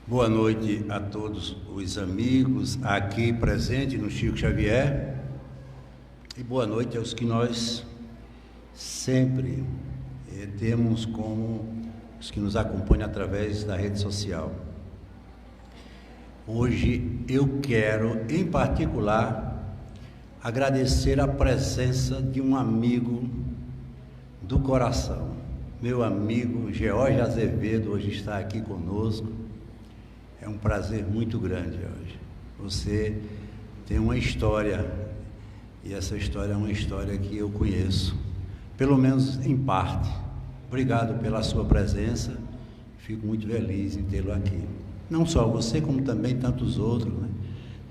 Boa noite a todos os amigos aqui presentes no Chico Xavier e boa noite aos que nós sempre temos como os que nos acompanham através da rede social. Hoje eu quero, em particular, agradecer a presença de um amigo do coração. Meu amigo George Azevedo hoje está aqui conosco. É um prazer muito grande hoje. Você tem uma história, e essa história é uma história que eu conheço, pelo menos em parte. Obrigado pela sua presença, fico muito feliz em tê-lo aqui. Não só você, como também tantos outros, né?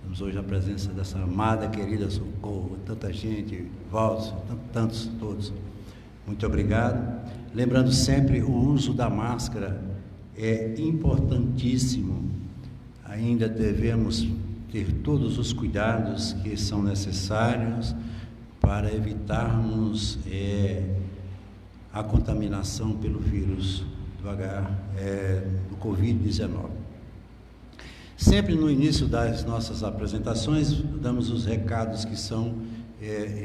Temos hoje a presença dessa amada, querida Socorro, tanta gente, Valso, tantos, todos. Muito obrigado. Lembrando sempre, o uso da máscara é importantíssimo. Ainda devemos ter todos os cuidados que são necessários para evitarmos a contaminação pelo vírus do Covid-19. Sempre no início das nossas apresentações, damos os recados que são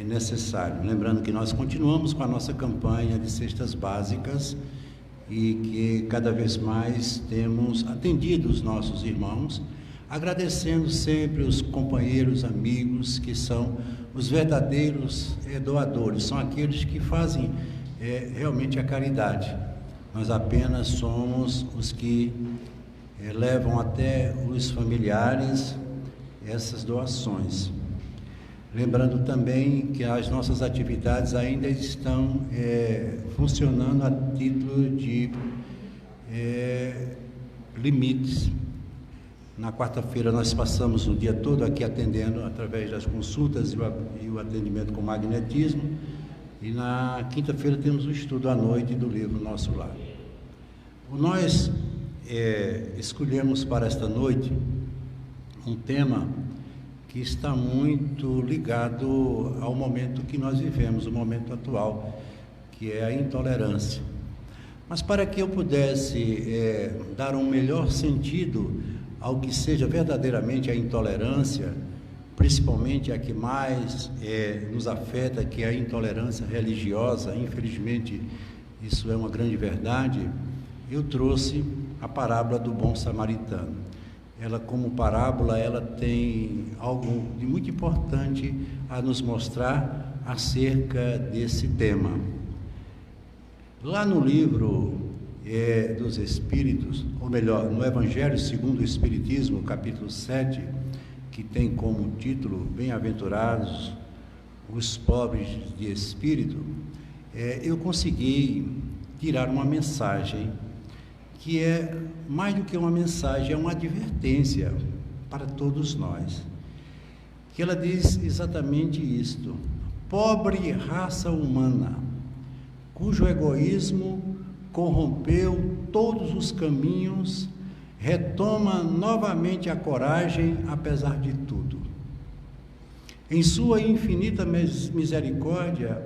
necessários. Lembrando que nós continuamos com a nossa campanha de cestas básicas e que cada vez mais temos atendido os nossos irmãos, agradecendo sempre os companheiros, amigos, que são os verdadeiros doadores, são aqueles que fazem realmente a caridade. Nós apenas somos os que levam até os familiares essas doações. Lembrando também que as nossas atividades ainda estão funcionando a título de limites. Na quarta-feira nós passamos o dia todo aqui atendendo através das consultas e o atendimento com magnetismo, e na quinta-feira temos o estudo à noite do livro Nosso Lar. Nós escolhemos para esta noite um tema que está muito ligado ao momento que nós vivemos, o momento atual, que é a intolerância. Mas para que eu pudesse dar um melhor sentido ao que seja verdadeiramente a intolerância, principalmente a que mais nos afeta, que é a intolerância religiosa, infelizmente isso é uma grande verdade, eu trouxe a parábola do bom samaritano. Ela, como parábola, ela tem algo de muito importante a nos mostrar acerca desse tema. Lá no livro dos Espíritos, ou melhor, no Evangelho segundo o Espiritismo, capítulo 7, que tem como título Bem-aventurados os pobres de espírito, eu consegui tirar uma mensagem que é mais do que uma mensagem, é uma advertência para todos nós, que ela diz exatamente isto: pobre raça humana, cujo egoísmo corrompeu todos os caminhos, retoma novamente a coragem apesar de tudo. Em sua infinita misericórdia,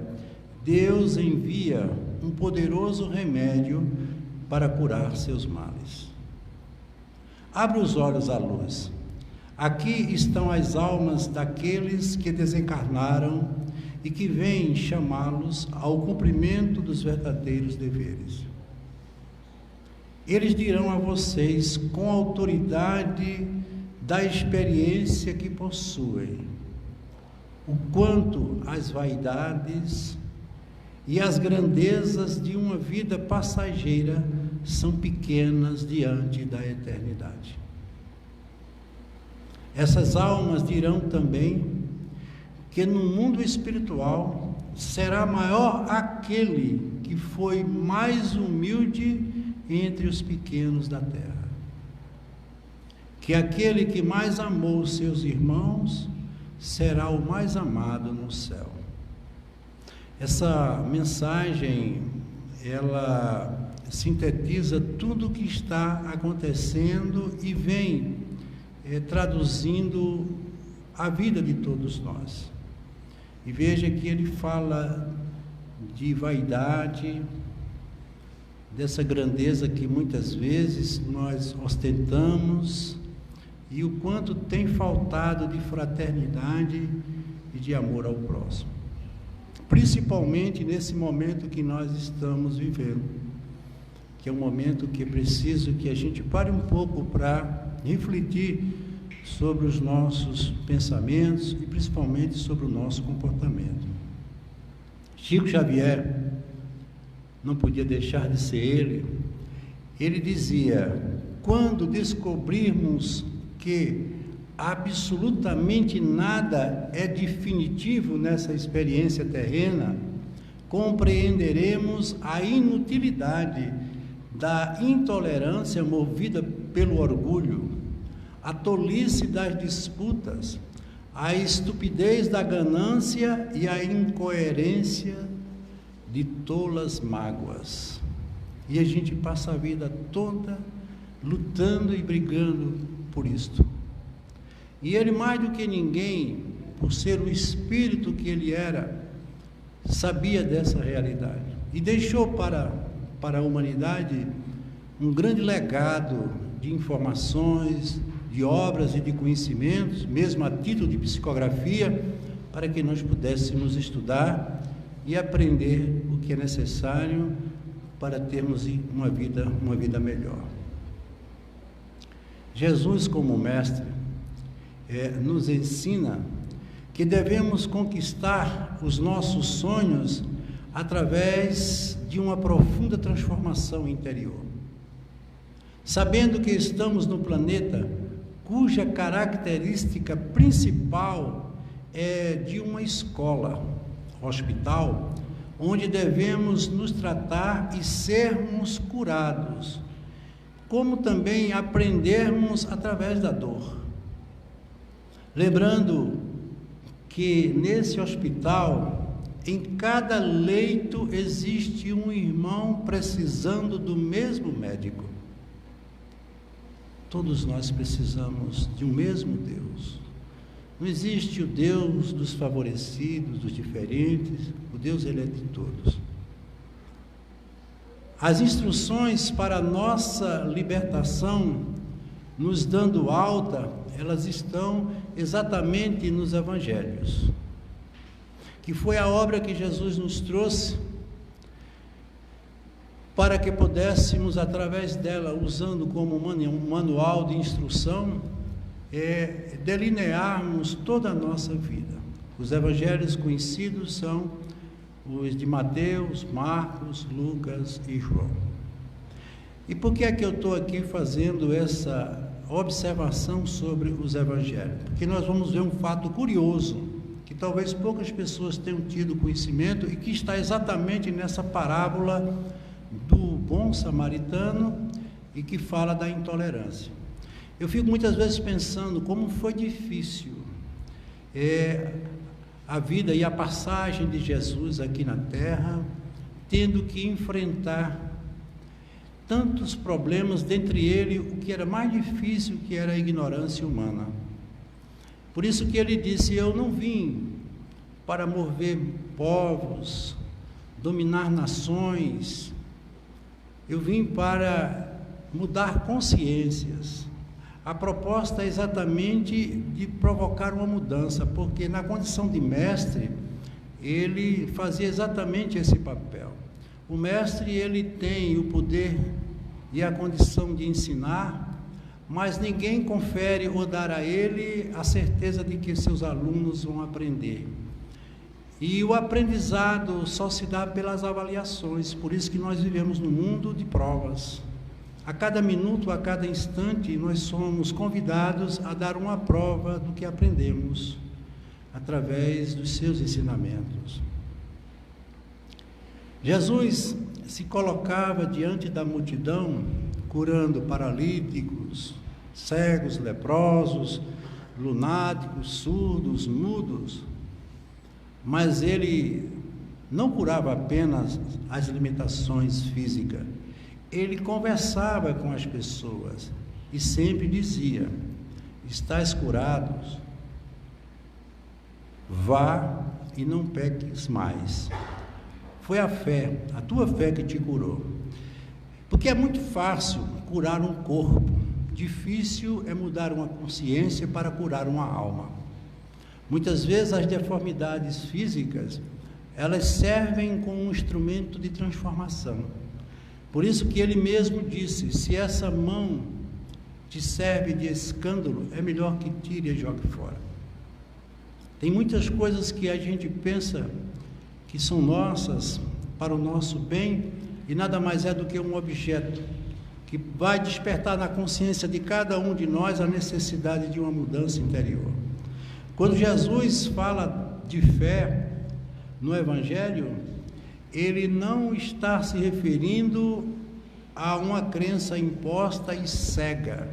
Deus envia um poderoso remédio para curar seus males. Abre os olhos à luz. Aqui estão as almas daqueles que desencarnaram e que vêm chamá-los ao cumprimento dos verdadeiros deveres. Eles dirão a vocês, com a autoridade da experiência que possuem, o quanto as vaidades e as grandezas de uma vida passageira são pequenas diante da eternidade. Essas almas dirão também que no mundo espiritual será maior aquele que foi mais humilde entre os pequenos da terra, que aquele que mais amou os seus irmãos será o mais amado no céu. Essa mensagem, ela sintetiza tudo o que está acontecendo e vem traduzindo a vida de todos nós. E veja que ele fala de vaidade, dessa grandeza que muitas vezes nós ostentamos e o quanto tem faltado de fraternidade e de amor ao próximo. Principalmente nesse momento que nós estamos vivendo, que é um momento que é preciso que a gente pare um pouco para refletir sobre os nossos pensamentos e principalmente sobre o nosso comportamento. Chico Xavier, não podia deixar de ser ele dizia: quando descobrirmos que absolutamente nada é definitivo nessa experiência terrena, compreenderemos a inutilidade da intolerância movida pelo orgulho, a tolice das disputas, a estupidez da ganância e a incoerência de tolas mágoas. E a gente passa a vida toda lutando e brigando por isto. E ele, mais do que ninguém, por ser o espírito que ele era, sabia dessa realidade e deixou para a humanidade um grande legado de informações, de obras e de conhecimentos, mesmo a título de psicografia, para que nós pudéssemos estudar e aprender o que é necessário para termos uma vida melhor. Jesus, como mestre, nos ensina que devemos conquistar os nossos sonhos através de uma profunda transformação interior, sabendo que estamos no planeta cuja característica principal é de uma escola, hospital, onde devemos nos tratar e sermos curados, como também aprendermos através da dor. Lembrando que nesse hospital, em cada leito existe um irmão precisando do mesmo médico. Todos nós precisamos de um mesmo Deus. Não existe o Deus dos favorecidos, dos diferentes. O Deus, ele é de todos. As instruções para a nossa libertação, nos dando alta, elas estão exatamente nos Evangelhos, que foi a obra que Jesus nos trouxe para que pudéssemos, através dela, usando como um manual de instrução, delinearmos toda a nossa vida. Os Evangelhos conhecidos são os de Mateus, Marcos, Lucas e João. E por que é que eu estou aqui fazendo essa observação sobre os Evangelhos? Porque nós vamos ver um fato curioso, que talvez poucas pessoas tenham tido conhecimento e que está exatamente nessa parábola do bom samaritano e que fala da intolerância. Eu fico muitas vezes pensando como foi difícil a vida e a passagem de Jesus aqui na terra, tendo que enfrentar tantos problemas, dentre eles o que era mais difícil, que era a ignorância humana. Por isso que ele disse: eu não vim para mover povos, dominar nações, eu vim para mudar consciências. A proposta é exatamente de provocar uma mudança, porque na condição de mestre, ele fazia exatamente esse papel. O mestre, ele tem o poder e a condição de ensinar, mas ninguém confere ou dá a ele a certeza de que seus alunos vão aprender. E o aprendizado só se dá pelas avaliações, por isso que nós vivemos num mundo de provas. A cada minuto, a cada instante, nós somos convidados a dar uma prova do que aprendemos, através dos seus ensinamentos. Jesus se colocava diante da multidão, curando paralíticos, cegos, leprosos, lunáticos, surdos, mudos, mas ele não curava apenas as limitações físicas, ele conversava com as pessoas e sempre dizia: estais curados, vá e não peques mais. Foi a fé, a tua fé que te curou. Porque é muito fácil curar um corpo, difícil é mudar uma consciência para curar uma alma. Muitas vezes as deformidades físicas, elas servem como um instrumento de transformação. Por isso que ele mesmo disse: se essa mão te serve de escândalo, é melhor que tire e jogue fora. Tem muitas coisas que a gente pensa que são nossas para o nosso bem, e nada mais é do que um objeto que vai despertar na consciência de cada um de nós a necessidade de uma mudança interior. Quando Jesus fala de fé no Evangelho, ele não está se referindo a uma crença imposta e cega.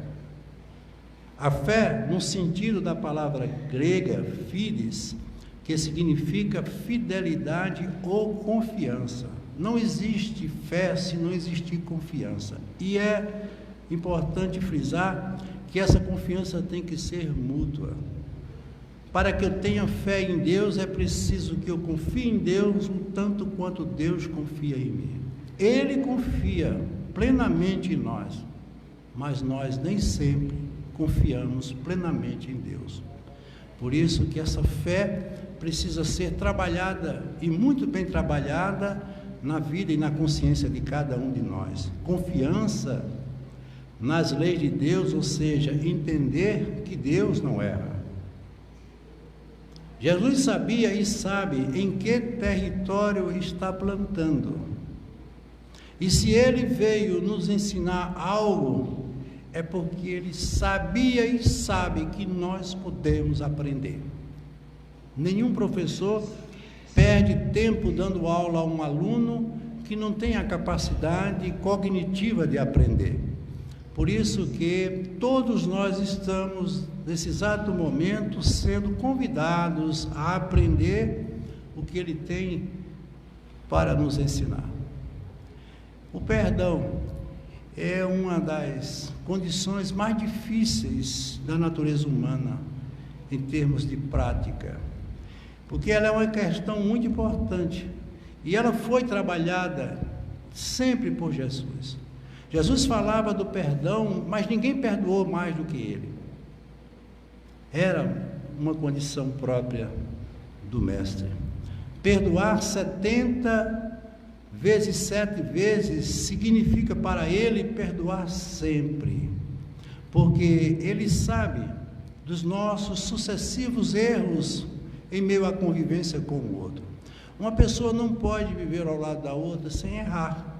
A fé, no sentido da palavra grega, fides, que significa fidelidade ou confiança. Não existe fé se não existir confiança. E é importante frisar que essa confiança tem que ser mútua. Para que eu tenha fé em Deus, é preciso que eu confie em Deus um tanto quanto Deus confia em mim. Ele confia plenamente em nós, mas nós nem sempre confiamos plenamente em Deus. Por isso que essa fé precisa ser trabalhada, e muito bem trabalhada, na vida e na consciência de cada um de nós. Confiança nas leis de Deus, ou seja, entender que Deus não erra. Jesus sabia e sabe em que território está plantando. E se ele veio nos ensinar algo, é porque ele sabia e sabe que nós podemos aprender. Nenhum professor perde tempo dando aula a um aluno que não tem a capacidade cognitiva de aprender. Por isso que todos nós estamos, nesse exato momento, sendo convidados a aprender o que ele tem para nos ensinar. O perdão é uma das condições mais difíceis da natureza humana, em termos de prática, porque ela é uma questão muito importante, e ela foi trabalhada sempre por Jesus. Jesus falava do perdão, mas ninguém perdoou mais do que ele. Era uma condição própria do Mestre. Perdoar 70 vezes 7 vezes significa para ele perdoar sempre, porque ele sabe dos nossos sucessivos erros em meio à convivência com o outro. Uma pessoa não pode viver ao lado da outra sem errar.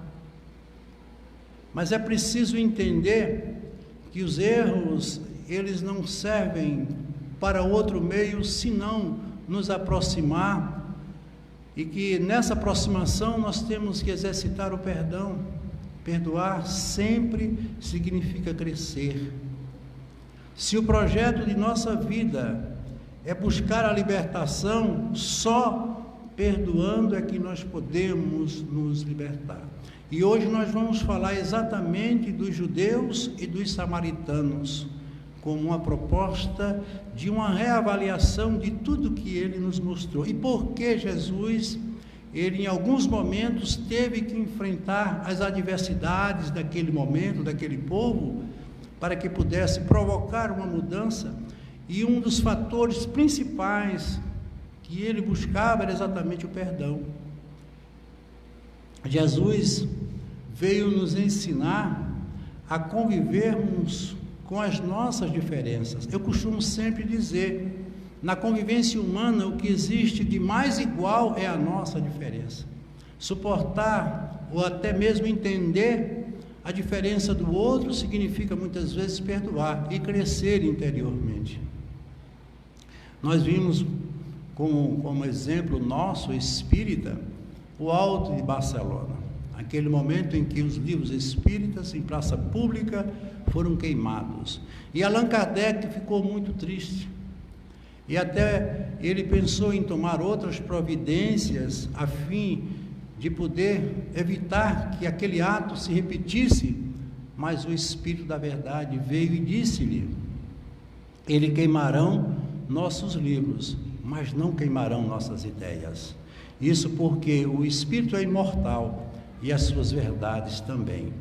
Mas é preciso entender que os erros, eles não servem para outro meio senão nos aproximar, e que nessa aproximação nós temos que exercitar o perdão. Perdoar sempre significa crescer. Se o projeto de nossa vida é buscar a libertação, só perdoando é que nós podemos nos libertar. E hoje nós vamos falar exatamente dos judeus e dos samaritanos, como uma proposta de uma reavaliação de tudo que ele nos mostrou. E por que Jesus, ele em alguns momentos teve que enfrentar as adversidades daquele momento, daquele povo, para que pudesse provocar uma mudança. E um dos fatores principais que ele buscava era exatamente o perdão. Jesus veio nos ensinar a convivermos com as nossas diferenças. Eu costumo sempre dizer, na convivência humana, o que existe de mais igual é a nossa diferença. Suportar ou até mesmo entender a diferença do outro significa muitas vezes perdoar e crescer interiormente. Nós vimos como exemplo nosso espírita o Alto de Barcelona, aquele momento em que os livros espíritas em praça pública foram queimados, e Allan Kardec ficou muito triste, e até ele pensou em tomar outras providências a fim de poder evitar que aquele ato se repetisse, mas o Espírito da Verdade veio e disse-lhe: eles queimarão nossos livros, mas não queimarão nossas ideias. Isso porque o Espírito é imortal e as suas verdades também.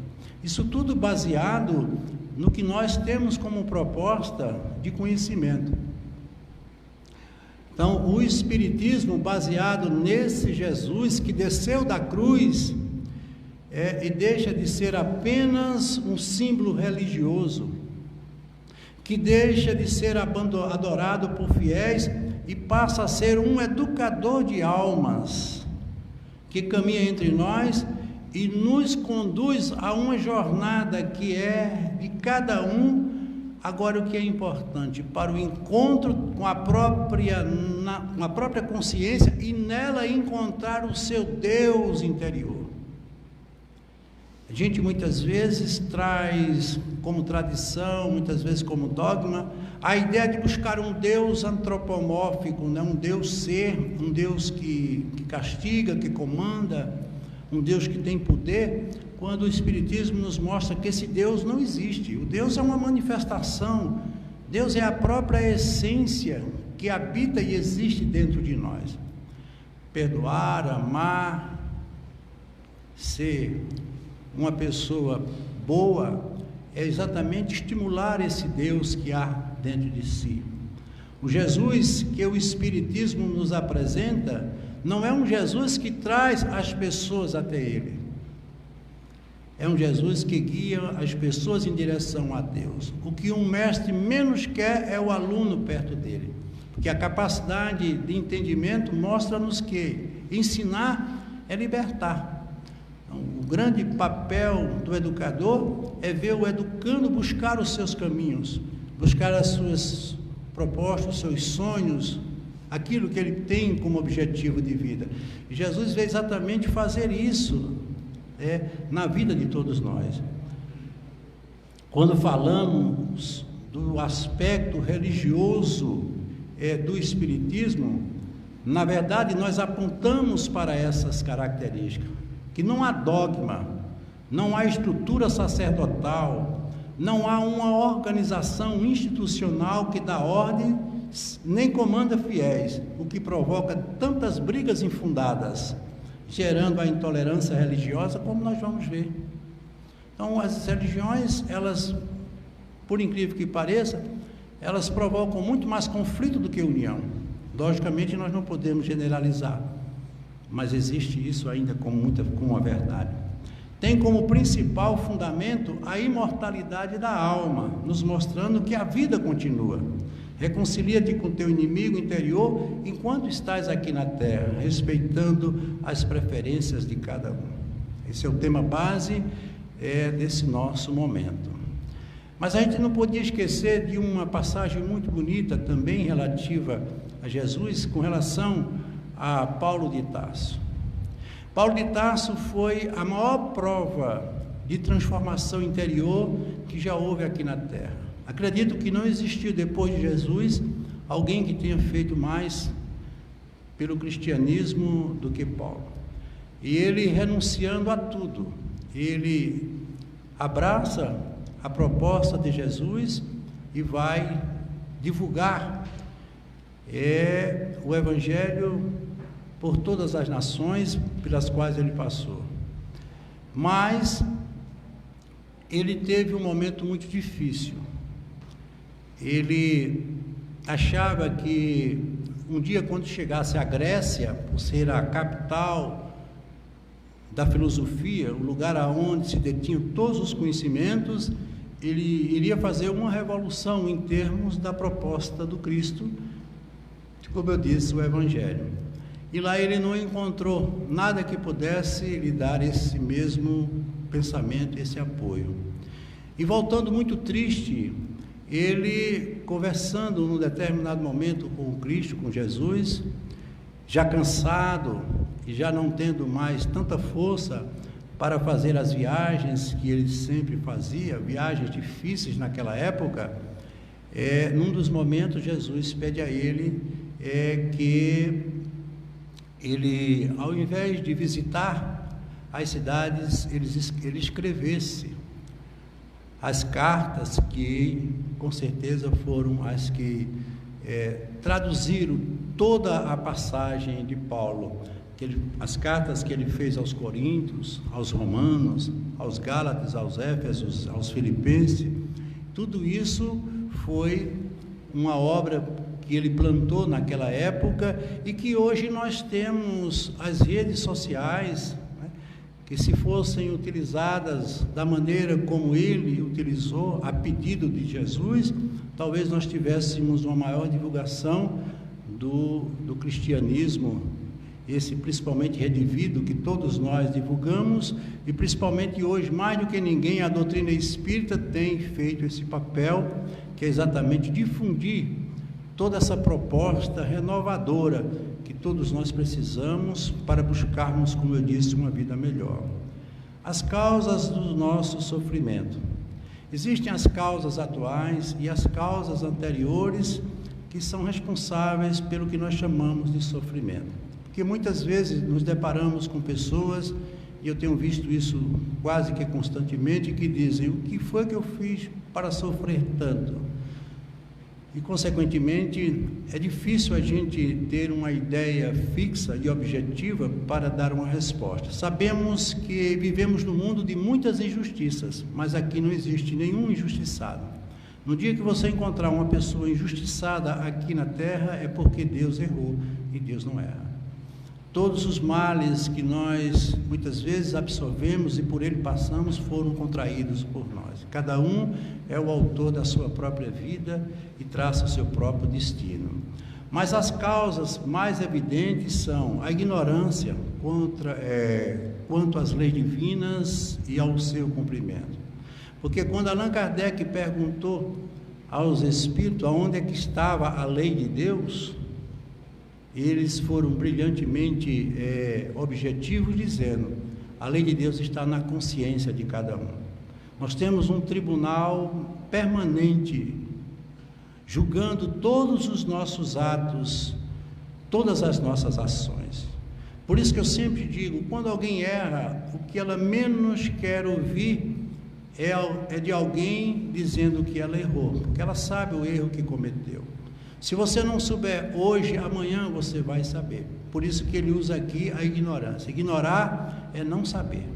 Isso tudo baseado no que nós temos como proposta de conhecimento. Então, o Espiritismo, baseado nesse Jesus que desceu da cruz, e deixa de ser apenas um símbolo religioso, que deixa de ser adorado por fiéis e passa a ser um educador de almas, que caminha entre nós e nos conduz a uma jornada que é de cada um. Agora, o que é importante, para o encontro com a própria consciência e nela encontrar o seu Deus interior. A gente muitas vezes traz como tradição, muitas vezes como dogma, a ideia de buscar um Deus antropomórfico, né? Um Deus ser, um Deus que castiga, que comanda, um Deus que tem poder, quando o Espiritismo nos mostra que esse Deus não existe. O Deus é uma manifestação, Deus é a própria essência que habita e existe dentro de nós. Perdoar, amar, ser uma pessoa boa, é exatamente estimular esse Deus que há dentro de si. O Jesus que o Espiritismo nos apresenta não é um Jesus que traz as pessoas até Ele, é um Jesus que guia as pessoas em direção a Deus. O que um mestre menos quer é o aluno perto dele, porque a capacidade de entendimento mostra-nos que ensinar é libertar. O grande papel do educador é ver o educando buscar os seus caminhos, buscar as suas propostas, os seus sonhos, aquilo que ele tem como objetivo de vida. E Jesus veio exatamente fazer isso na vida de todos nós. Quando falamos do aspecto religioso do Espiritismo, na verdade nós apontamos para essas características, que não há dogma, não há estrutura sacerdotal, não há uma organização institucional que dá ordem, nem comanda fiéis, o que provoca tantas brigas infundadas, gerando a intolerância religiosa, como nós vamos ver. Então, as religiões, elas, por incrível que pareça, elas provocam muito mais conflito do que união. Logicamente, nós não podemos generalizar, mas existe isso ainda como uma verdade. Tem como principal fundamento a imortalidade da alma, nos mostrando que a vida continua. Reconcilia-te com teu inimigo interior enquanto estás aqui na terra, respeitando as preferências de cada um. Esse é o tema base desse nosso momento. Mas a gente não podia esquecer de uma passagem muito bonita também relativa a Jesus, com relação a Paulo de Tarso. Paulo de Tarso foi a maior prova de transformação interior que já houve aqui na terra. Acredito que não existiu depois de Jesus alguém que tenha feito mais pelo cristianismo do que Paulo. E ele, renunciando a tudo, ele abraça a proposta de Jesus e vai divulgar o Evangelho por todas as nações pelas quais ele passou. Mas ele teve um momento muito difícil. Ele achava que um dia, quando chegasse à Grécia, por ser a capital da filosofia, o lugar aonde se detinham todos os conhecimentos, ele iria fazer uma revolução em termos da proposta do Cristo, como eu disse, o Evangelho. E lá ele não encontrou nada que pudesse lhe dar esse mesmo pensamento, esse apoio. E voltando muito triste, ele, conversando num determinado momento com o Cristo, com Jesus, já cansado e já não tendo mais tanta força para fazer as viagens que ele sempre fazia, viagens difíceis naquela época, num dos momentos Jesus pede a ele que ele, ao invés de visitar as cidades, ele escrevesse as cartas que, com certeza, foram as que traduziram toda a passagem de Paulo, as cartas que ele fez aos Coríntios, aos Romanos, aos Gálatas, aos Éfesos, aos Filipenses, tudo isso foi uma obra que ele plantou naquela época e que hoje nós temos as redes sociais, né, que se fossem utilizadas da maneira como ele utilizou, a pedido de Jesus, talvez nós tivéssemos uma maior divulgação do cristianismo, esse principalmente redivido que todos nós divulgamos, e principalmente hoje, mais do que ninguém, a doutrina espírita tem feito esse papel, que é exatamente difundir toda essa proposta renovadora que todos nós precisamos para buscarmos, como eu disse, uma vida melhor. As causas do nosso sofrimento. Existem as causas atuais e as causas anteriores que são responsáveis pelo que nós chamamos de sofrimento. Porque muitas vezes nos deparamos com pessoas, e eu tenho visto isso quase que constantemente, que dizem: o que foi que eu fiz para sofrer tanto? E, consequentemente, é difícil a gente ter uma ideia fixa e objetiva para dar uma resposta. Sabemos que vivemos num mundo de muitas injustiças, mas aqui não existe nenhum injustiçado. No dia que você encontrar uma pessoa injustiçada aqui na terra, é porque Deus errou, e Deus não erra. Todos os males que nós muitas vezes absorvemos e por ele passamos foram contraídos por nós. Cada um é o autor da sua própria vida e traça o seu próprio destino. Mas as causas mais evidentes são a ignorância quanto às leis divinas e ao seu cumprimento. Porque quando Allan Kardec perguntou aos espíritos aonde é que estava a lei de Deus, eles foram brilhantemente objetivos, dizendo: a lei de Deus está na consciência de cada um. Nós temos um tribunal permanente, julgando todos os nossos atos, todas as nossas ações. Por isso que eu sempre digo, quando alguém erra, o que ela menos quer ouvir é de alguém dizendo que ela errou, porque ela sabe o erro que cometeu. Se você não souber hoje, amanhã você vai saber. Por isso que ele usa aqui a ignorância. Ignorar é não saber.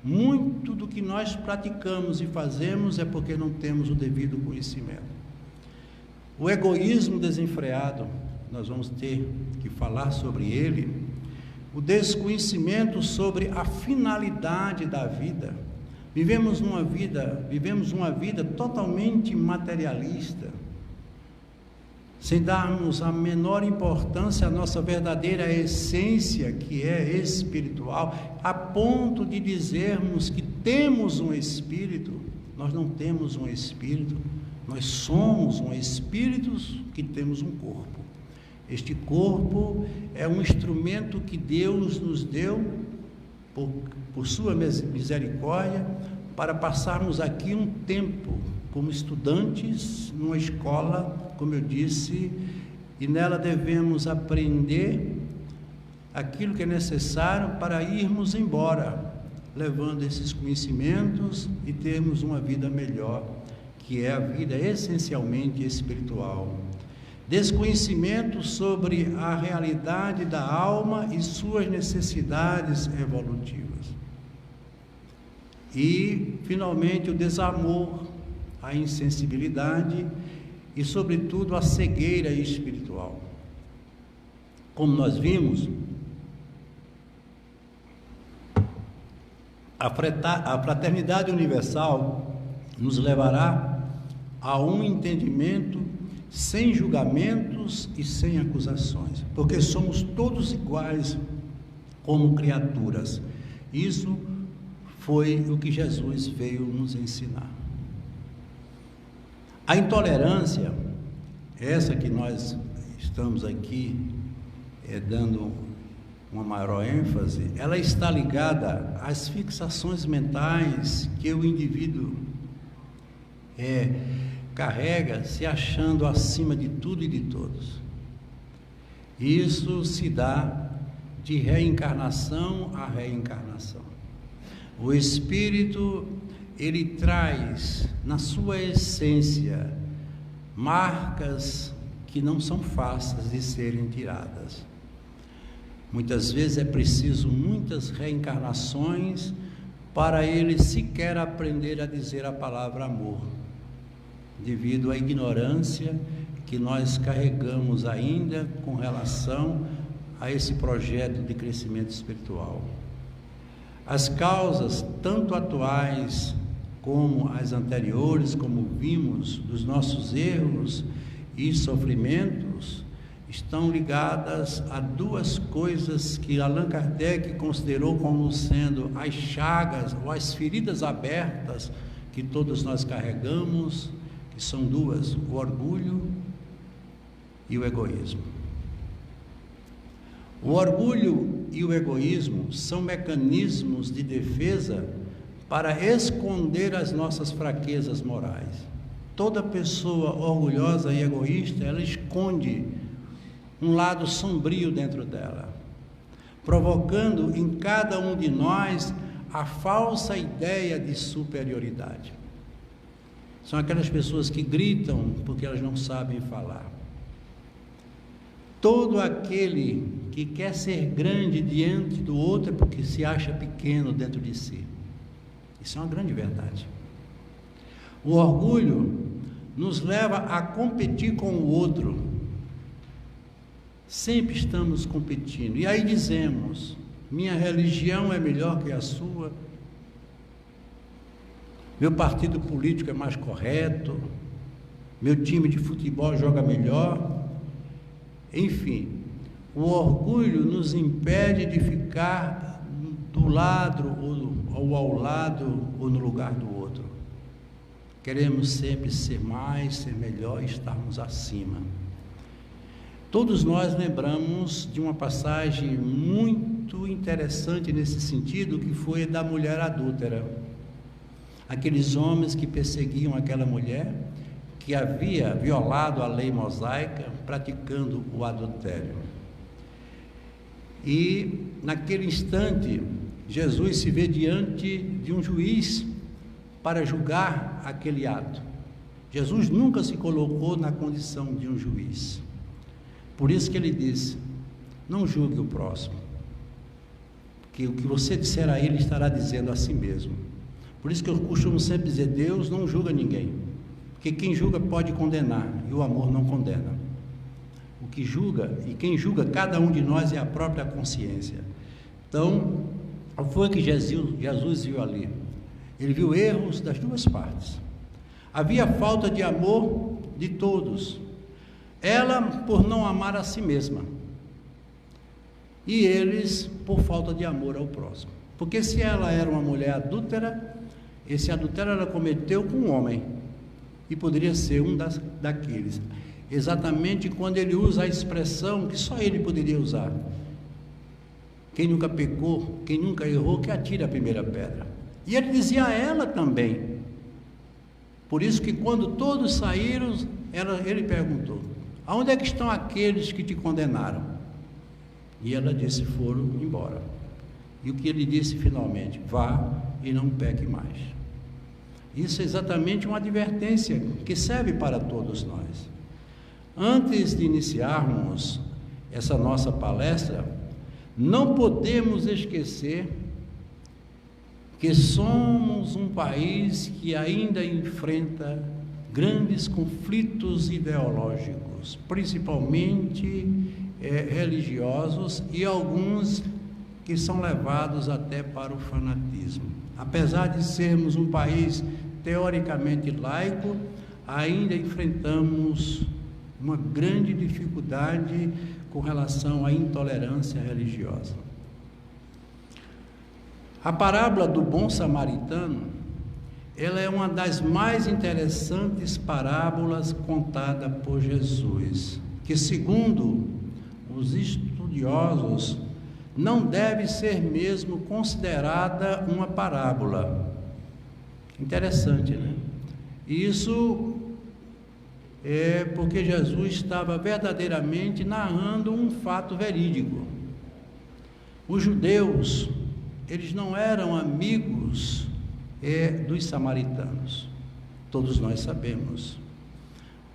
Muito do que nós praticamos e fazemos é porque não temos o devido conhecimento. O egoísmo desenfreado, nós vamos ter que falar sobre ele. O desconhecimento sobre a finalidade da vida. Vivemos uma vida totalmente materialista, sem darmos a menor importância à nossa verdadeira essência, que é espiritual, a ponto de dizermos que temos um espírito. Nós não temos um espírito, nós somos um espírito que temos um corpo. Este corpo é um instrumento que Deus nos deu, por sua misericórdia, para passarmos aqui um tempo como estudantes numa escola, como eu disse, e nela devemos aprender aquilo que é necessário para irmos embora, levando esses conhecimentos e termos uma vida melhor, que é a vida essencialmente espiritual. Desconhecimento sobre a realidade da alma e suas necessidades evolutivas. E, finalmente, o desamor, a insensibilidade e, sobretudo, a cegueira espiritual. Como nós vimos, a fraternidade universal nos levará a um entendimento sem julgamentos e sem acusações, porque somos todos iguais como criaturas. Isso foi o que Jesus veio nos ensinar. A intolerância, essa que nós estamos aqui dando uma maior ênfase, ela está ligada às fixações mentais que o indivíduo carrega, se achando acima de tudo e de todos. Isso se dá de reencarnação a reencarnação. O espírito, ele traz na sua essência marcas que não são fáceis de serem tiradas. Muitas vezes é preciso muitas reencarnações para ele sequer aprender a dizer a palavra amor, devido à ignorância que nós carregamos ainda com relação a esse projeto de crescimento espiritual. As causas, tanto atuais como as anteriores, como vimos, dos nossos erros e sofrimentos, estão ligadas a duas coisas que Allan Kardec considerou como sendo as chagas ou as feridas abertas que todos nós carregamos, que são duas: o orgulho e o egoísmo. O orgulho e o egoísmo são mecanismos de defesa para esconder as nossas fraquezas morais. Toda pessoa orgulhosa e egoísta, ela esconde um lado sombrio dentro dela, provocando em cada um de nós a falsa ideia de superioridade. São aquelas pessoas que gritam porque elas não sabem falar. Todo aquele que quer ser grande diante do outro é porque se acha pequeno dentro de si. Isso é uma grande verdade. O orgulho nos leva a competir com o outro. Sempre estamos competindo. E aí dizemos: minha religião é melhor que a sua, meu partido político é mais correto, meu time de futebol joga melhor. Enfim, o orgulho nos impede de ficar do lado ou ao lado ou no lugar do outro. Queremos sempre ser mais, ser melhor e estarmos acima. Todos nós lembramos de uma passagem muito interessante nesse sentido, que foi da mulher adúltera. Aqueles homens que perseguiam aquela mulher que havia violado a lei mosaica, praticando o adultério. E naquele instante, Jesus se vê diante de um juiz para julgar aquele ato. Jesus nunca se colocou na condição de um juiz. Por isso que ele disse: não julgue o próximo, porque o que você disser a ele estará dizendo a si mesmo. Por isso que eu costumo sempre dizer: Deus não julga ninguém, porque quem julga pode condenar, e o amor não condena. O que julga, e quem julga cada um de nós, é a própria consciência. Então, o que foi que Jesus viu ali? Ele viu erros das duas partes. Havia falta de amor de todos. Ela por não amar a si mesma, e eles por falta de amor ao próximo. Porque se ela era uma mulher adúltera, esse adultério ela cometeu com um homem, e poderia ser um daqueles. Exatamente quando ele usa a expressão que só ele poderia usar: quem nunca pecou, quem nunca errou, que atire a primeira pedra. E ele dizia a ela também. Por isso que quando todos saíram, ele perguntou: aonde é que estão aqueles que te condenaram? E ela disse: foram embora. E o que ele disse finalmente? Vá e não peque mais. Isso é exatamente uma advertência que serve para todos nós. Antes de iniciarmos essa nossa palestra, não podemos esquecer que somos um país que ainda enfrenta grandes conflitos ideológicos, principalmente religiosos, e alguns que são levados até para o fanatismo. Apesar de sermos um país teoricamente laico, ainda enfrentamos uma grande dificuldade com relação à intolerância religiosa. A parábola do bom samaritano, ela é uma das mais interessantes parábolas contada por Jesus, que, segundo os estudiosos, não deve ser mesmo considerada uma parábola. Interessante, né? Isso é porque Jesus estava verdadeiramente narrando um fato verídico. Os judeus, eles não eram amigos dos samaritanos, todos nós sabemos.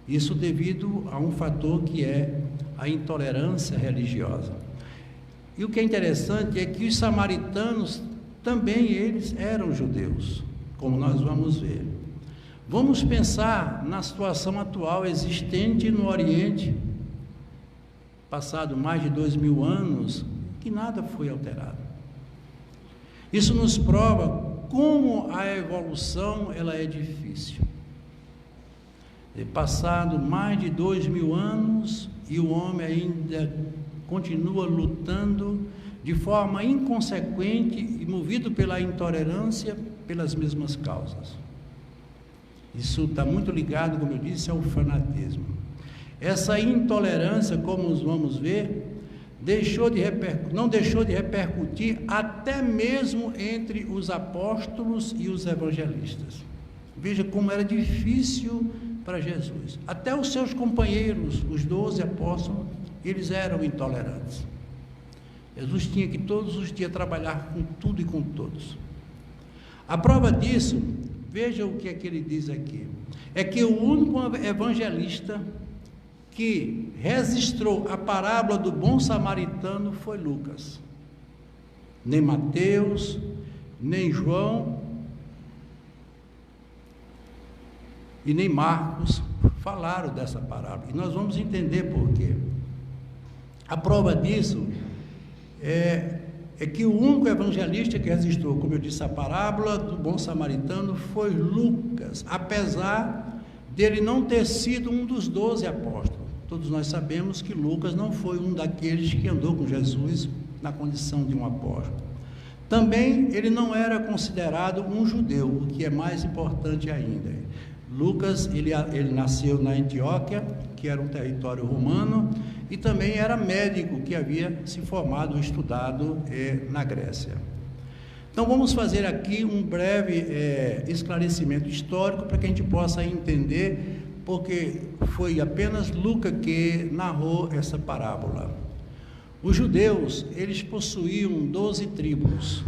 Isso devido a um fator que é a intolerância religiosa. E o que é interessante é que os samaritanos também eles eram judeus, como nós vamos ver. Vamos pensar na situação atual existente no Oriente, passado mais de 2000 anos, que nada foi alterado. Isso nos prova como a evolução ela é difícil. Passado mais de 2000 anos e o homem ainda continua lutando de forma inconsequente e movido pela intolerância pelas mesmas causas. Isso está muito ligado, como eu disse, ao fanatismo. Essa intolerância, como vamos ver, não deixou de repercutir até mesmo entre os apóstolos e os evangelistas. Veja como era difícil para Jesus. Até os seus companheiros, os 12 apóstolos, eles eram intolerantes. Jesus tinha que todos os dias trabalhar com tudo e com todos. A prova disso, veja o que é que ele diz aqui, é que o único evangelista que registrou a parábola do bom samaritano foi Lucas. Nem Mateus, nem João e nem Marcos falaram dessa parábola. E nós vamos entender por quê. A prova disso é que o único evangelista que registrou, como eu disse, a parábola do bom samaritano foi Lucas, apesar dele não ter sido um dos 12 apóstolos. Todos nós sabemos que Lucas não foi um daqueles que andou com Jesus na condição de um apóstolo. Também ele não era considerado um judeu, o que é mais importante ainda. Lucas, ele nasceu na Antioquia, que era um território romano, e também era médico, que havia se formado, estudado na Grécia. Então vamos fazer aqui um breve esclarecimento histórico para que a gente possa entender, porque foi apenas Lucas que narrou essa parábola. Os judeus, eles possuíam 12 tribos.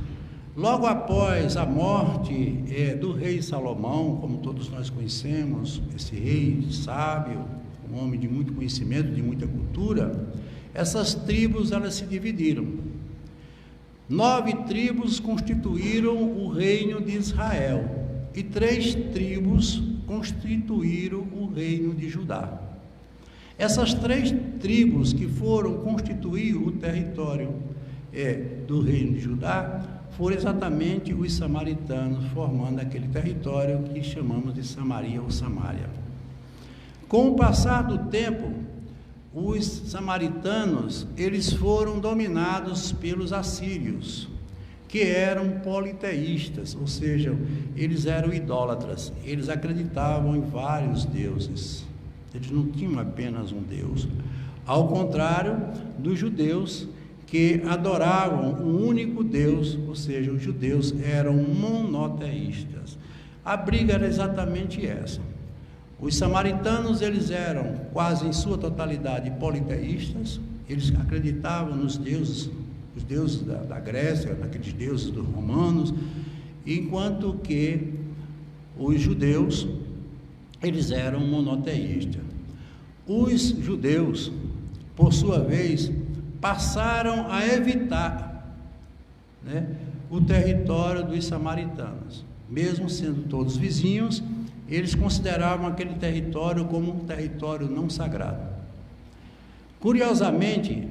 Logo após a morte do rei Salomão, como todos nós conhecemos, esse rei sábio, um homem de muito conhecimento, de muita cultura, essas tribos elas se dividiram. 9 tribos constituíram o reino de Israel e 3 tribos constituíram o reino de Judá. Essas 3 tribos que foram constituir o território do reino de Judá foram exatamente os samaritanos, formando aquele território que chamamos de Samaria ou Samária. Com o passar do tempo, os samaritanos, eles foram dominados pelos assírios, que eram politeístas, ou seja, eles eram idólatras, eles acreditavam em vários deuses, eles não tinham apenas um Deus, ao contrário dos judeus, que adoravam um único Deus, ou seja, os judeus eram monoteístas. A briga era exatamente essa. Os samaritanos, eles eram quase em sua totalidade politeístas, eles acreditavam nos deuses, os deuses da Grécia, naqueles deuses dos romanos, enquanto que os judeus, eles eram monoteístas. Os judeus, por sua vez, passaram a evitar o território dos samaritanos. Mesmo sendo todos vizinhos, eles consideravam aquele território como um território não sagrado. Curiosamente,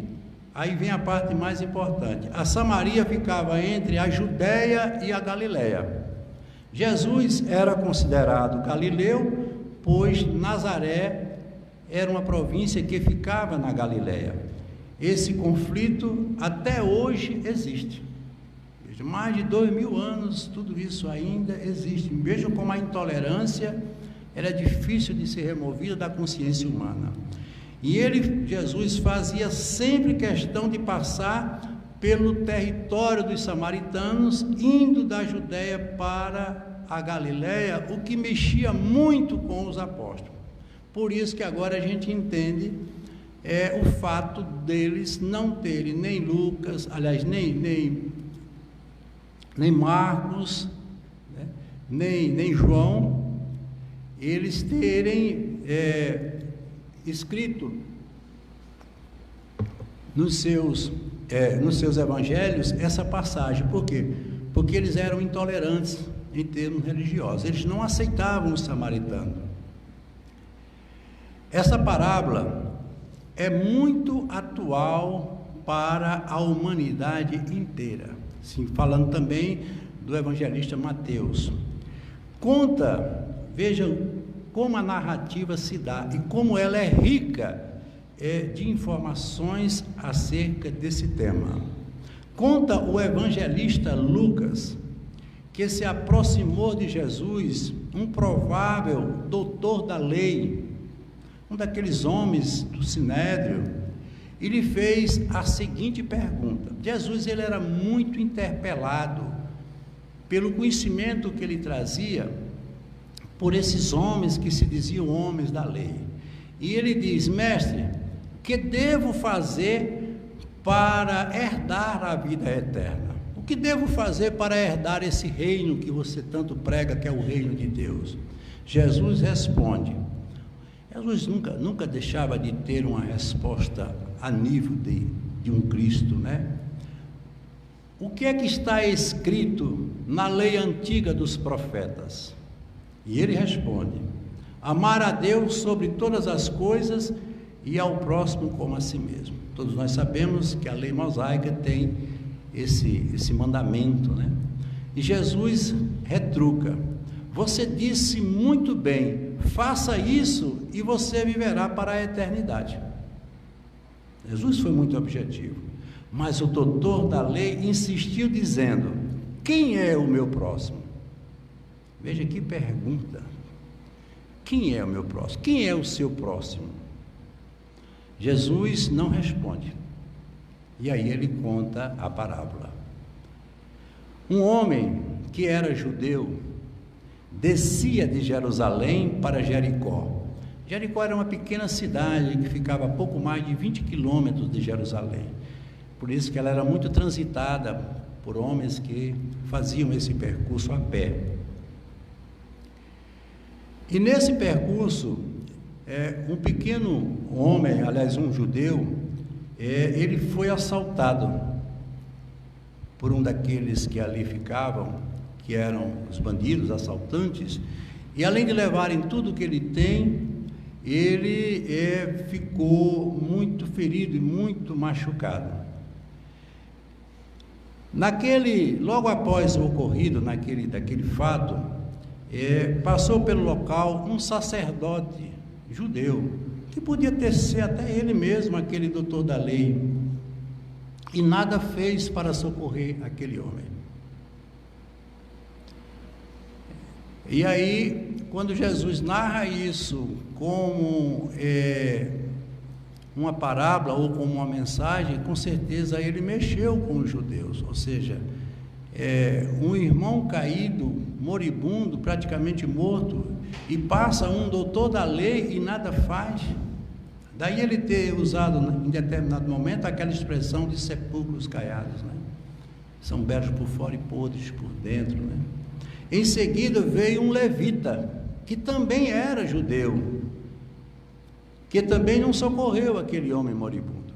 aí vem a parte mais importante, a Samaria ficava entre a Judéia e a Galiléia. Jesus era considerado galileu, pois Nazaré era uma província que ficava na Galiléia. Esse conflito até hoje existe. Veja, mais de 2000 anos, tudo isso ainda existe. Vejam como a intolerância era difícil de ser removida da consciência humana. E Jesus, fazia sempre questão de passar pelo território dos samaritanos, indo da Judéia para a Galiléia, o que mexia muito com os apóstolos. Por isso que agora a gente entende o fato deles não terem nem Lucas, aliás, nem Marcos, nem João, eles terem escrito nos seus nos seus evangelhos essa passagem. Por quê? Porque eles eram intolerantes em termos religiosos, eles não aceitavam o samaritano. Essa parábola é muito atual para a humanidade inteira, sim, falando também do evangelista Mateus. Conta, vejam como a narrativa se dá e como ela é rica de informações acerca desse tema. Conta o evangelista Lucas que se aproximou de Jesus um provável doutor da lei, um daqueles homens do Sinédrio, e lhe fez a seguinte pergunta. Jesus, ele era muito interpelado pelo conhecimento que ele trazia por esses homens que se diziam homens da lei. E ele diz: mestre, o que devo fazer para herdar a vida eterna? O que devo fazer para herdar esse reino que você tanto prega, que é o reino de Deus? Jesus responde. Jesus nunca deixava de ter uma resposta a nível de um Cristo, né? O que é que está escrito na lei antiga dos profetas? E ele responde: amar a Deus sobre todas as coisas e ao próximo como a si mesmo. Todos nós sabemos que a lei mosaica tem esse mandamento, né? E Jesus retruca: você disse muito bem, faça isso e você viverá para a eternidade. Jesus foi muito objetivo, mas o doutor da lei insistiu dizendo: quem é o meu próximo? Veja que pergunta. Quem é o meu próximo? Quem é o seu próximo? Jesus não responde. E aí ele conta a parábola. Um homem que era judeu descia de Jerusalém para Jericó. Jericó era uma pequena cidade que ficava a pouco mais de 20 quilômetros de Jerusalém. Por isso que ela era muito transitada por homens que faziam esse percurso a pé. E nesse percurso, um pequeno homem, aliás um judeu, ele foi assaltado por um daqueles que ali ficavam, que eram os bandidos, assaltantes, e além de levarem tudo que ele tem, ele ficou muito ferido e muito machucado. Logo após o ocorrido, daquele fato, passou pelo local um sacerdote judeu, que podia ser até ele mesmo, aquele doutor da lei, e nada fez para socorrer aquele homem. E aí, quando Jesus narra isso como uma parábola ou como uma mensagem, com certeza ele mexeu com os judeus, ou seja, um irmão caído, moribundo, praticamente morto, e passa um doutor da lei e nada faz. Daí ele ter usado em determinado momento aquela expressão de sepulcros caiados, né? São belos por fora e podres por dentro, né? Em seguida veio um levita, que também era judeu, que também não socorreu aquele homem moribundo.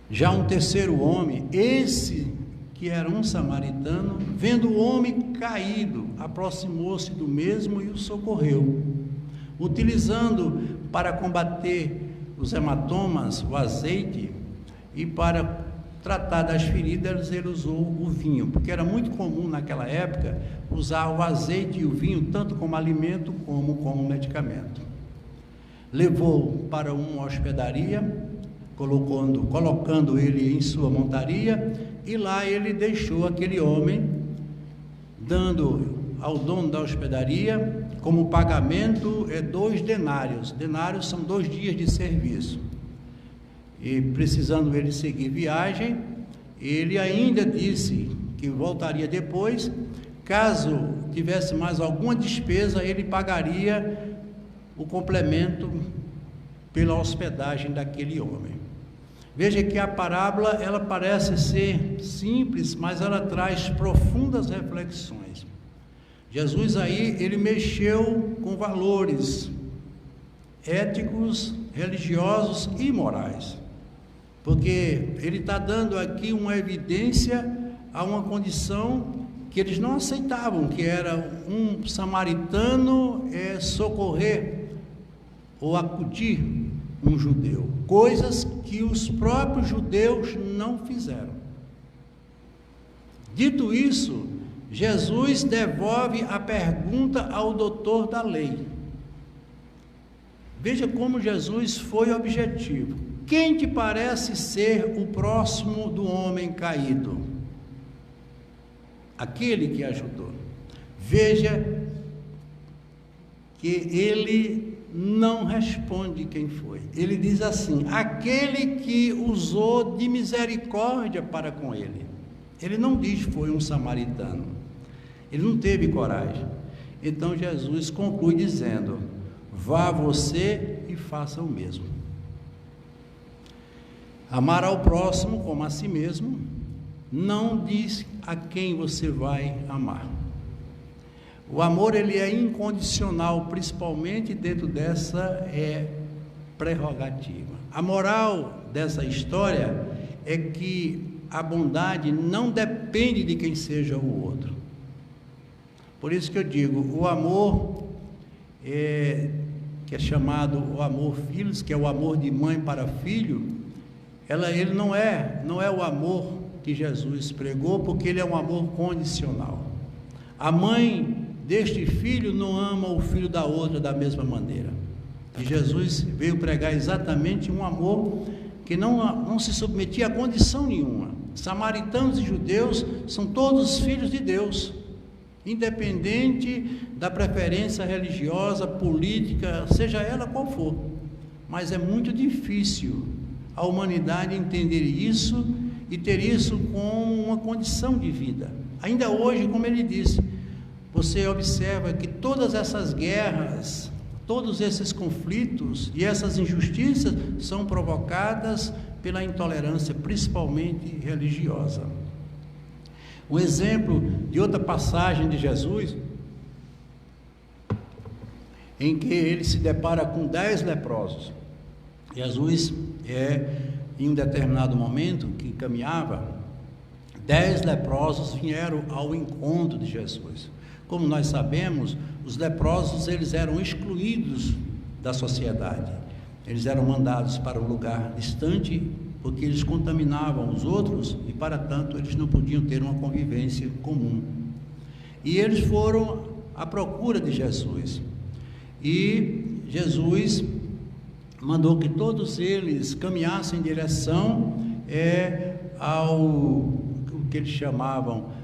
Já um terceiro homem, esse que era um samaritano, vendo o homem caído, aproximou-se do mesmo e o socorreu, utilizando para combater os hematomas o azeite, e para tratar das feridas ele usou o vinho, porque era muito comum naquela época usar o azeite e o vinho tanto como alimento como medicamento. Levou para uma hospedaria, colocando ele em sua montaria, e lá ele deixou aquele homem, dando ao dono da hospedaria como pagamento 2 denários. Denários são 2 dias de serviço. E precisando ele seguir viagem, ele ainda disse que voltaria depois. Caso tivesse mais alguma despesa, ele pagaria o complemento pela hospedagem daquele homem. Veja que a parábola, ela parece ser simples, mas ela traz profundas reflexões. Jesus aí, ele mexeu com valores éticos, religiosos e morais. porque ele está dando aqui uma evidência a uma condição que eles não aceitavam, que era um samaritano socorrer ou acudir um judeu, coisas que os próprios judeus não fizeram. Dito isso, Jesus devolve a pergunta ao doutor da lei. Veja como Jesus foi objetivo. Quem te parece ser o próximo do homem caído? Aquele que ajudou. Veja que ele não responde quem foi. Ele diz assim: aquele que usou de misericórdia para com ele. Ele não diz foi um samaritano. Ele não teve coragem. Então Jesus conclui dizendo: vá você e faça o mesmo. Amar ao próximo como a si mesmo não diz a quem você vai amar. O amor, ele é incondicional, principalmente dentro dessa prerrogativa. A moral dessa história é que a bondade não depende de quem seja o outro. Por isso que eu digo, o amor que é chamado o amor filhos, que é o amor de mãe para filho, ele não é o amor que Jesus pregou, porque ele é um amor condicional. A mãe deste filho não ama o filho da outra da mesma maneira. E Jesus veio pregar exatamente um amor que não se submetia a condição nenhuma. Samaritanos e judeus são todos filhos de Deus, independente da preferência religiosa, política, seja ela qual for. Mas é muito difícil a humanidade entender isso e ter isso como uma condição de vida. Ainda hoje, como ele disse, você observa que todas essas guerras, todos esses conflitos e essas injustiças são provocadas pela intolerância, principalmente religiosa. Um exemplo de outra passagem de Jesus, em que ele se depara com 10 leprosos. Jesus, em um determinado momento que caminhava, 10 leprosos vieram ao encontro de Jesus. Como nós sabemos, os leprosos, eles eram excluídos da sociedade. Eles eram mandados para um lugar distante, porque eles contaminavam os outros e, para tanto, eles não podiam ter uma convivência comum. E eles foram à procura de Jesus. E Jesus mandou que todos eles caminhassem em direção ao que eles chamavam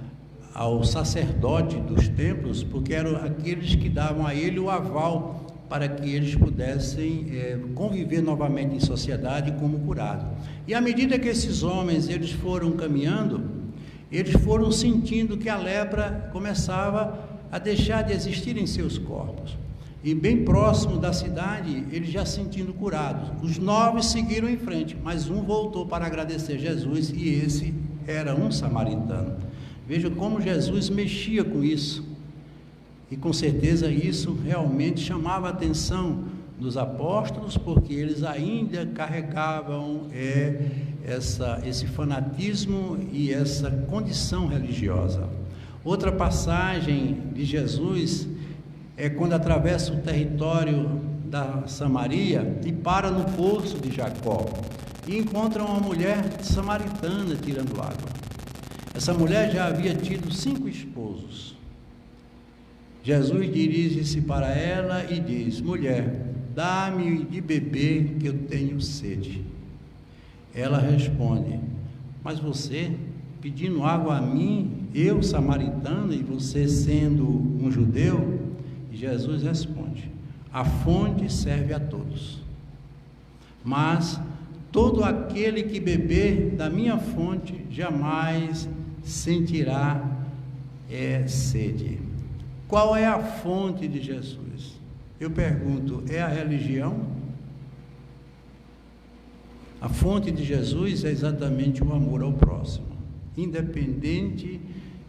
ao sacerdote dos templos, porque eram aqueles que davam a ele o aval para que eles pudessem conviver novamente em sociedade como curados. E à medida que esses homens eles foram caminhando, eles foram sentindo que a lepra começava a deixar de existir em seus corpos. E bem próximo da cidade, eles já se sentindo curados. Os 9 seguiram em frente, mas um voltou para agradecer Jesus, e esse era um samaritano. Veja como Jesus mexia com isso. E com certeza isso realmente chamava a atenção dos apóstolos, porque eles ainda carregavam esse fanatismo e essa condição religiosa. Outra passagem de Jesus é quando atravessa o território da Samaria e para no poço de Jacó e encontra uma mulher samaritana tirando água. Essa mulher já havia tido 5 esposos. Jesus dirige-se para ela e diz: mulher, dá-me de beber que eu tenho sede. Ela responde: mas você pedindo água a mim, eu samaritana, e você sendo um judeu? E Jesus responde: a fonte serve a todos, mas todo aquele que beber da minha fonte jamais sentirá sede. Qual é a fonte de Jesus? Eu pergunto, é a religião? A fonte de Jesus é exatamente o amor ao próximo, independente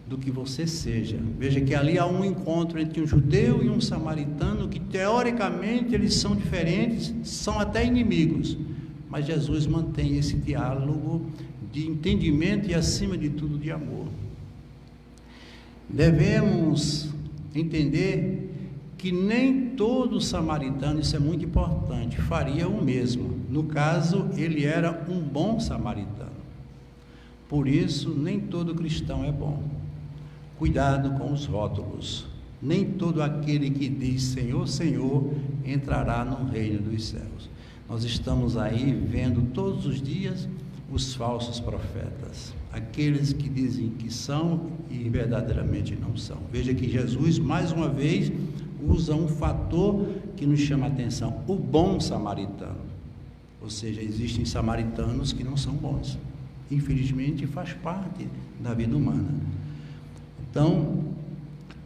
do que você seja. Veja que ali há um encontro entre um judeu e um samaritano, que teoricamente eles são diferentes, são até inimigos, mas Jesus mantém esse diálogo de entendimento e, acima de tudo, de amor. Devemos entender que nem todo samaritano, isso é muito importante, faria o mesmo. No caso, ele era um bom samaritano. Por isso, nem todo cristão é bom. Cuidado com os rótulos. Nem todo aquele que diz Senhor, Senhor, entrará no reino dos céus. Nós estamos aí vendo todos os dias os falsos profetas, aqueles que dizem que são e verdadeiramente não são. Veja que Jesus, mais uma vez, usa um fator que nos chama a atenção: o bom samaritano. Ou seja, existem samaritanos que não são bons. Infelizmente, faz parte da vida humana. Então,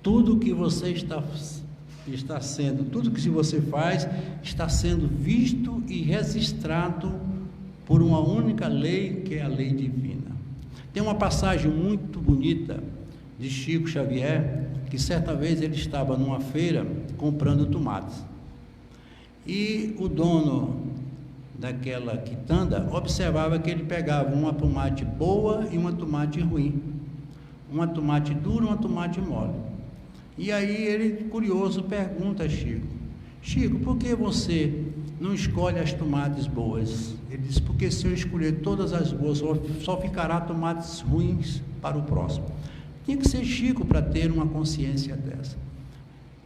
tudo que você está sendo, tudo que você faz, está sendo visto e registrado por uma única lei, que é a lei divina. Tem uma passagem muito bonita de Chico Xavier, que certa vez ele estava numa feira comprando tomates. E o dono daquela quitanda observava que ele pegava uma tomate boa e uma tomate ruim, uma tomate dura e uma tomate mole. E aí ele, curioso, pergunta a Chico: Chico, por que você não escolhe as tomates boas? Ele diz: porque se eu escolher todas as boas, só ficará tomates ruins para o próximo. Tinha que ser Chico para ter uma consciência dessa.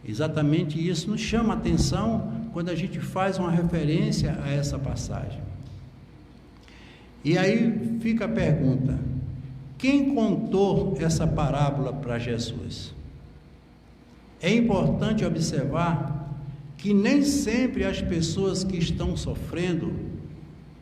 Exatamente isso nos chama a atenção quando a gente faz uma referência a essa passagem. E aí fica a pergunta: quem contou essa parábola para Jesus? É importante observar que nem sempre as pessoas que estão sofrendo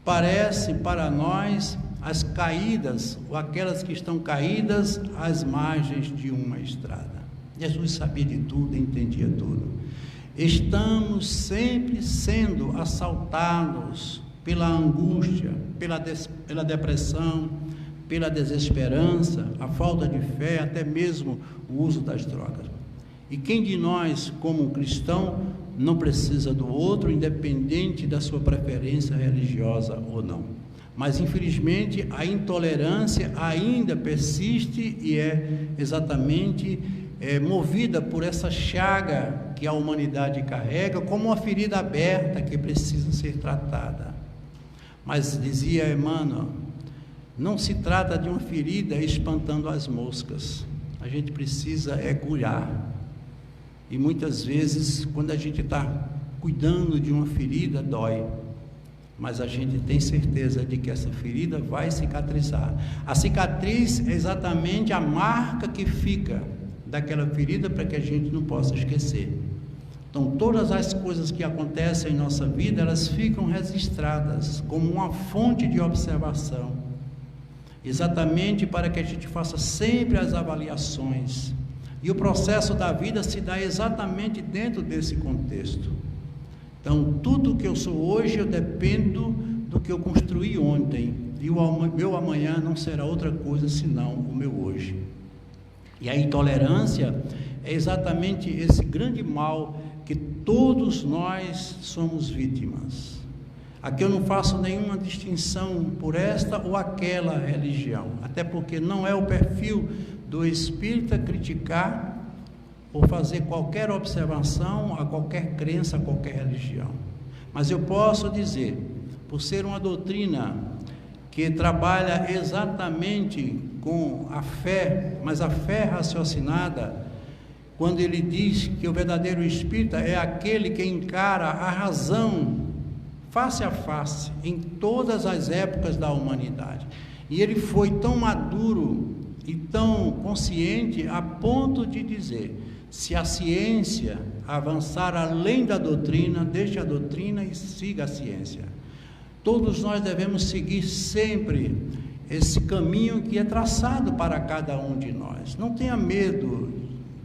parecem para nós as caídas, ou aquelas que estão caídas às margens de uma estrada. Jesus sabia de tudo, entendia tudo. Estamos sempre sendo assaltados pela angústia, pela depressão, pela desesperança, a falta de fé, até mesmo o uso das drogas. E quem de nós, como cristão, não precisa do outro, independente da sua preferência religiosa ou não? Mas, infelizmente, a intolerância ainda persiste e é exatamente movida por essa chaga que a humanidade carrega, como uma ferida aberta que precisa ser tratada. Mas, dizia Emmanuel, não se trata de uma ferida espantando as moscas. A gente precisa curar. E muitas vezes, quando a gente está cuidando de uma ferida, dói. Mas a gente tem certeza de que essa ferida vai cicatrizar. A cicatriz é exatamente a marca que fica daquela ferida para que a gente não possa esquecer. Então, todas as coisas que acontecem em nossa vida, elas ficam registradas como uma fonte de observação, exatamente para que a gente faça sempre as avaliações. E o processo da vida se dá exatamente dentro desse contexto. Então, tudo que eu sou hoje, eu dependo do que eu construí ontem. E o meu amanhã não será outra coisa senão o meu hoje. E a intolerância é exatamente esse grande mal que todos nós somos vítimas. Aqui eu não faço nenhuma distinção por esta ou aquela religião, até porque não é o perfil do espírita criticar ou fazer qualquer observação a qualquer crença, a qualquer religião. Mas eu posso dizer, por ser uma doutrina que trabalha exatamente com a fé, mas a fé raciocinada, quando ele diz que o verdadeiro espírita é aquele que encara a razão face a face em todas as épocas da humanidade. E ele foi tão maduro e tão consciente a ponto de dizer: se a ciência avançar além da doutrina, deixe a doutrina e siga a ciência. Todos nós devemos seguir sempre esse caminho que é traçado para cada um de nós. Não tenha medo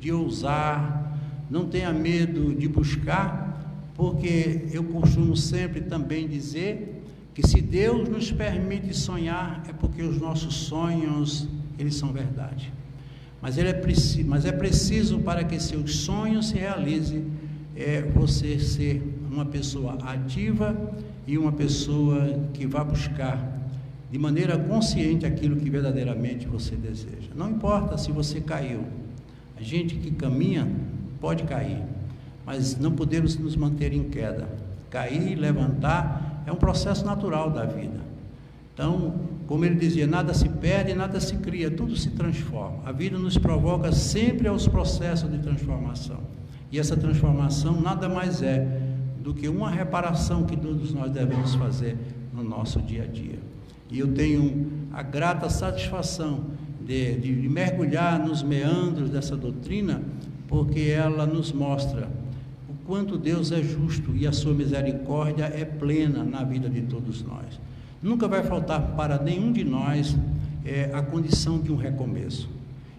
de ousar, não tenha medo de buscar, porque eu costumo sempre também dizer que se Deus nos permite sonhar, é porque os nossos sonhos, eles são verdade. Mas é preciso, para que seus sonhos se realizem, é você ser uma pessoa ativa e uma pessoa que vai buscar de maneira consciente aquilo que verdadeiramente você deseja. Não importa se você caiu. A gente que caminha pode cair, mas não podemos nos manter em queda. Cair e levantar é um processo natural da vida. Então, como ele dizia, nada se perde, nada se cria, tudo se transforma. A vida nos provoca sempre aos processos de transformação. E essa transformação nada mais é do que uma reparação que todos nós devemos fazer no nosso dia a dia. E eu tenho a grata satisfação de mergulhar nos meandros dessa doutrina, porque ela nos mostra o quanto Deus é justo e a sua misericórdia é plena na vida de todos nós. Nunca vai faltar para nenhum de nós a condição de um recomeço.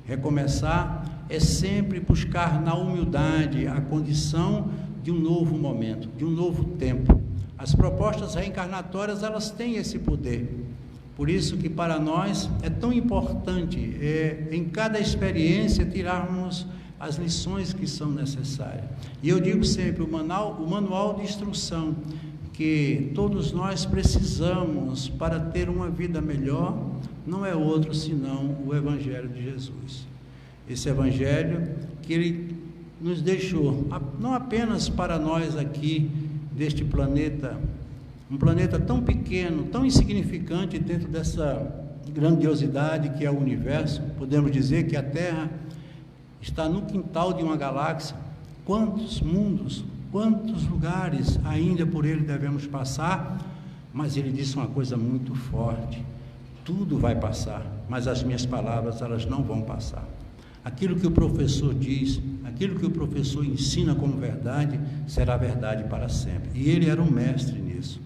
Recomeçar é sempre buscar na humildade a condição de um novo momento, de um novo tempo. As propostas reencarnatórias, elas têm esse poder. Por isso que para nós é tão importante, em cada experiência, tirarmos as lições que são necessárias. E eu digo sempre, o manual de instrução que todos nós precisamos para ter uma vida melhor, não é outro senão o Evangelho de Jesus. Esse Evangelho que Ele nos deixou, não apenas para nós aqui deste planeta, um planeta tão pequeno, tão insignificante dentro dessa grandiosidade que é o universo. Podemos dizer que a Terra está no quintal de uma galáxia. Quantos mundos, quantos lugares ainda por ele devemos passar, mas ele disse uma coisa muito forte: tudo vai passar, mas as minhas palavras, elas não vão passar. Aquilo que o professor diz, aquilo que o professor ensina como verdade, será verdade para sempre. E ele era um mestre nisso.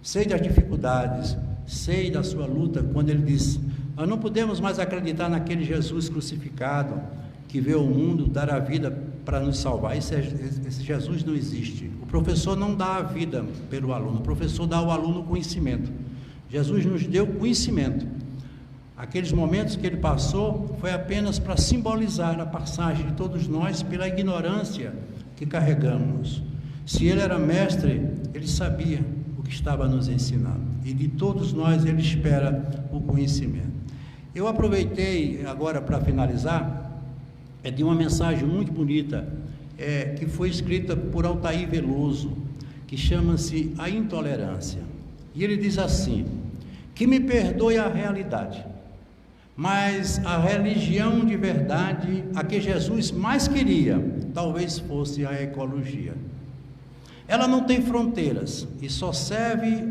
Sei das dificuldades, sei da sua luta, quando ele disse: nós não podemos mais acreditar naquele Jesus crucificado, que veio ao mundo dar a vida para nos salvar. Esse Jesus não existe. O professor não dá a vida pelo aluno, o professor dá ao aluno conhecimento. Jesus nos deu conhecimento. Aqueles momentos que ele passou foi apenas para simbolizar a passagem de todos nós pela ignorância que carregamos. Se ele era mestre, ele sabia o que estava nos ensinando, e de todos nós ele espera o conhecimento. Eu aproveitei agora para finalizar, de uma mensagem muito bonita, que foi escrita por Altair Veloso, que chama-se A Intolerância. E ele diz assim: que me perdoe a realidade, mas a religião de verdade, a que Jesus mais queria, talvez fosse a ecologia. Ela não tem fronteiras e só serve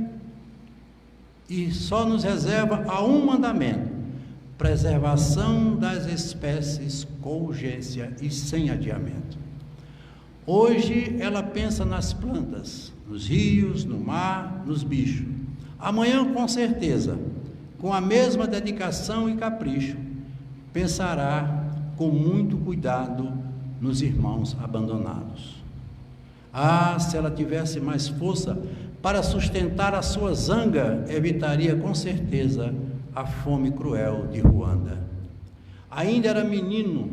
e só nos reserva a um mandamento: preservação das espécies com urgência e sem adiamento. Hoje ela pensa nas plantas, nos rios, no mar, nos bichos. Amanhã, com certeza, com a mesma dedicação e capricho, pensará com muito cuidado nos irmãos abandonados. Ah, se ela tivesse mais força para sustentar a sua zanga, evitaria com certeza a fome cruel de Ruanda. Ainda era menino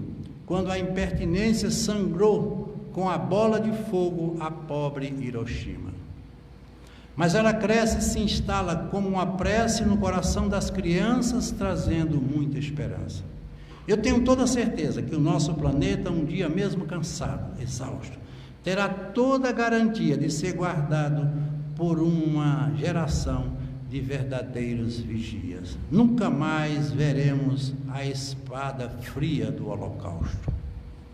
quando a impertinência sangrou com a bola de fogo a pobre Hiroshima. Mas ela cresce e se instala como uma prece no coração das crianças, trazendo muita esperança. Eu tenho toda a certeza que o nosso planeta, um dia mesmo cansado, exausto, terá toda a garantia de ser guardado por uma geração de verdadeiros vigias. Nunca mais veremos a espada fria do Holocausto.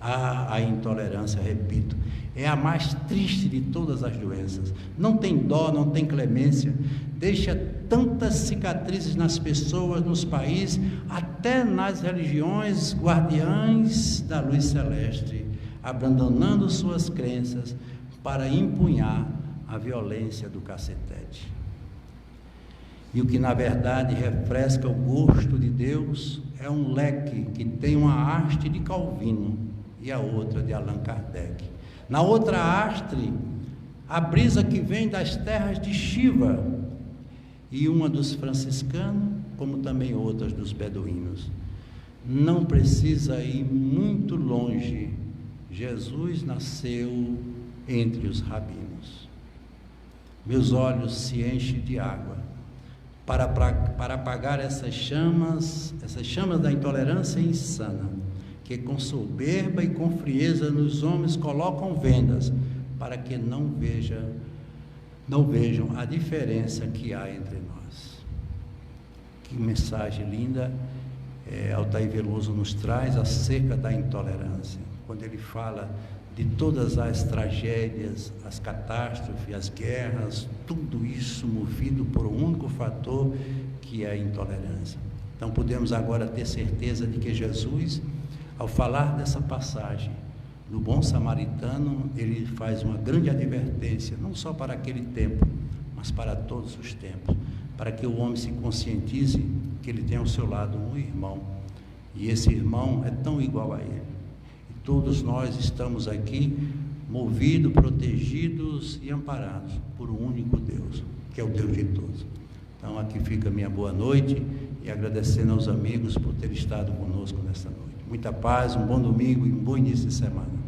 A intolerância, repito, é a mais triste de todas as doenças. Não tem dó, não tem clemência, deixa tantas cicatrizes nas pessoas, nos países, até nas religiões guardiãs da luz celeste, abandonando suas crenças para empunhar a violência do cacetete. E o que na verdade refresca o gosto de Deus é um leque que tem uma haste de Calvino e a outra de Allan Kardec. Na outra haste, a brisa que vem das terras de Shiva, e uma dos franciscanos, como também outras dos beduínos. Não precisa ir muito longe. Jesus nasceu entre os rabinos. Meus olhos se enchem de água para apagar essas chamas da intolerância insana, que com soberba e com frieza nos homens colocam vendas, para que não vejam a diferença que há entre nós. Que mensagem linda Altair Veloso nos traz acerca da intolerância, quando ele fala de todas as tragédias, as catástrofes, as guerras, tudo isso movido por um único fator, que é a intolerância. Então podemos agora ter certeza de que Jesus, ao falar dessa passagem do bom samaritano, ele faz uma grande advertência, não só para aquele tempo, mas para todos os tempos, para que o homem se conscientize que ele tem ao seu lado um irmão, e esse irmão é tão igual a ele. E todos nós estamos aqui movidos, protegidos e amparados por um único Deus, que é o Deus de todos. Então aqui fica a minha boa noite, e agradecendo aos amigos por terem estado conosco nesta noite. Muita paz, um bom domingo e um bom início de semana.